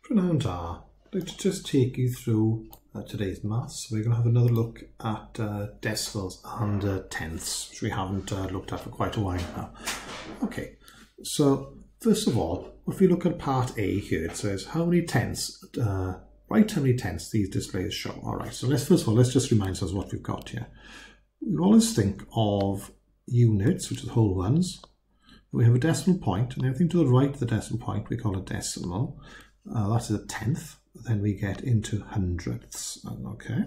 Pronouns are. I'd like to just take you through today's maths. We're going to have another look at decimals and tenths, which we haven't looked at for quite a while now. Okay, so first of all, if we look at part A here, it says how many tenths, write how many tenths these displays show. Alright, so first of all, let's just remind ourselves what we've got here. We always think of units, which are whole ones. We have a decimal point, and everything to the right of the decimal point we call a decimal. That is a tenth. Then we get into hundredths. Okay.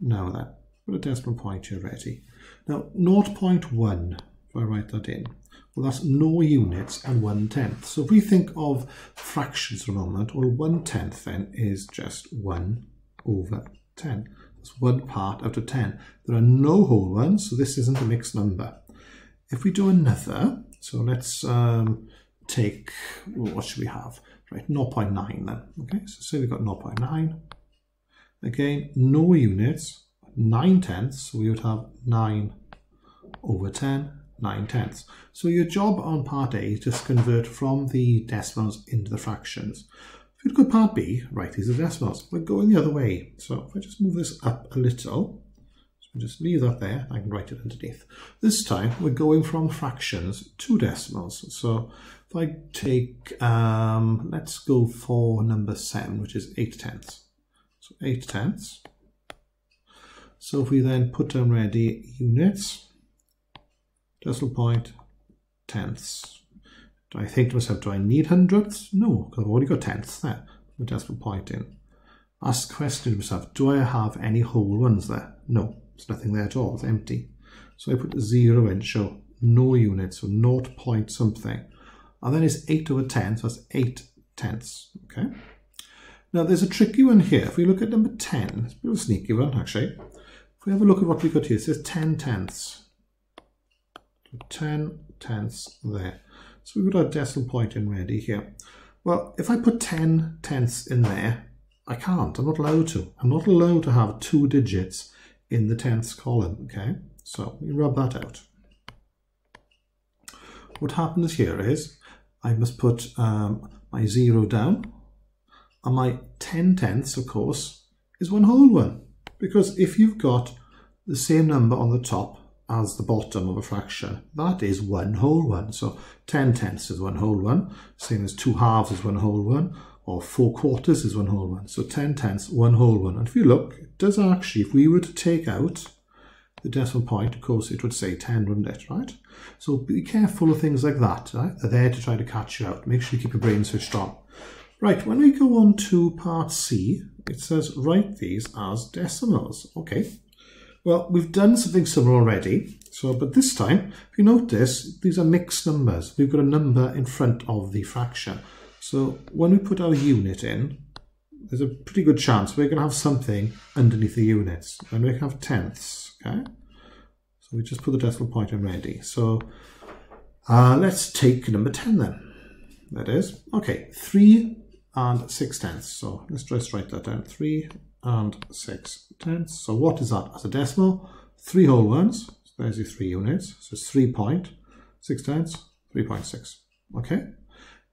Now then, put a decimal point here ready. Now 0.1, if I write that in, well, that's no units and 1/10. So if we think of fractions for a moment, well, 1/10 then is just 1/10. That's 1 part out of 10. There are no whole ones, so this isn't a mixed number. If we do another, so let's take, well, what should we have? Right, 0.9 then. Okay, so say we've got 0.9. Again, no units, 9/10, so we would have 9/10, 9/10. So your job on part A is just convert from the decimals into the fractions. If you look at part B, right, these are decimals. We're going the other way. So if I just move this up a little, so just leave that there, I can write it underneath. This time we're going from fractions to decimals. So if I take, let's go for number 7, which is 8/10. So 8/10. So if we then put down ready units, decimal point, tenths. Do I think to myself, do I need hundredths? No, because I've already got tenths there. Put a decimal point in. Ask the question to myself, do I have any whole ones there? No, there's nothing there at all, it's empty. So I put 0 in, show no units, so 0 point something. And then it's 8/10, so that's 8/10. Okay. Now there's a tricky one here. If we look at number 10, it's a bit of a sneaky one actually. If we have a look at what we've got here, it says 10/10. So 10/10 there. So we've got our decimal point in ready here. Well, if I put 10/10 in there, I can't. I'm not allowed to. I'm not allowed to have 2 digits in the tenths column. Okay. So we rub that out. What happens here is I must put my 0 down, and my 10/10, of course, is one whole one. Because if you've got the same number on the top as the bottom of a fraction, that is one whole one. So 10/10 is one whole one, same as 2/2 is one whole one, or 4/4 is one whole one. So 10/10, one whole one. And if you look, it does actually, if we were to take out the decimal point, of course, it would say 10, wouldn't it, right? So be careful of things like that, right? They're there to try to catch you out. Make sure you keep your brain switched on. Right, when we go on to part C, it says write these as decimals. Okay, well, we've done something similar already. So, but this time, if you notice, these are mixed numbers. We've got a number in front of the fraction. So when we put our unit in, there's a pretty good chance we're going to have something underneath the units. And we have tenths, okay? So we just put the decimal point in ready. So let's take number 10 then. That is, okay, 3 and 6/10. So let's just write that down, 3 and 6/10. So what is that as a decimal? 3 whole ones. So there's your 3 units. So it's 3.6/10, 3.6. Okay,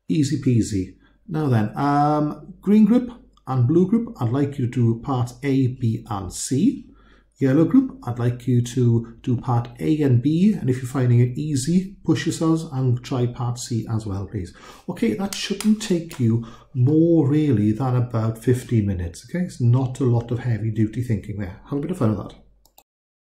easy peasy. Now then, green group and blue group, I'd like you to do part A, B, and C. Yellow group, I'd like you to do part A and B, and if you're finding it easy, push yourselves and try part C as well, please. Okay, that shouldn't take you more really than about 15 minutes, okay? It's not a lot of heavy duty thinking there. Have a bit of fun with that.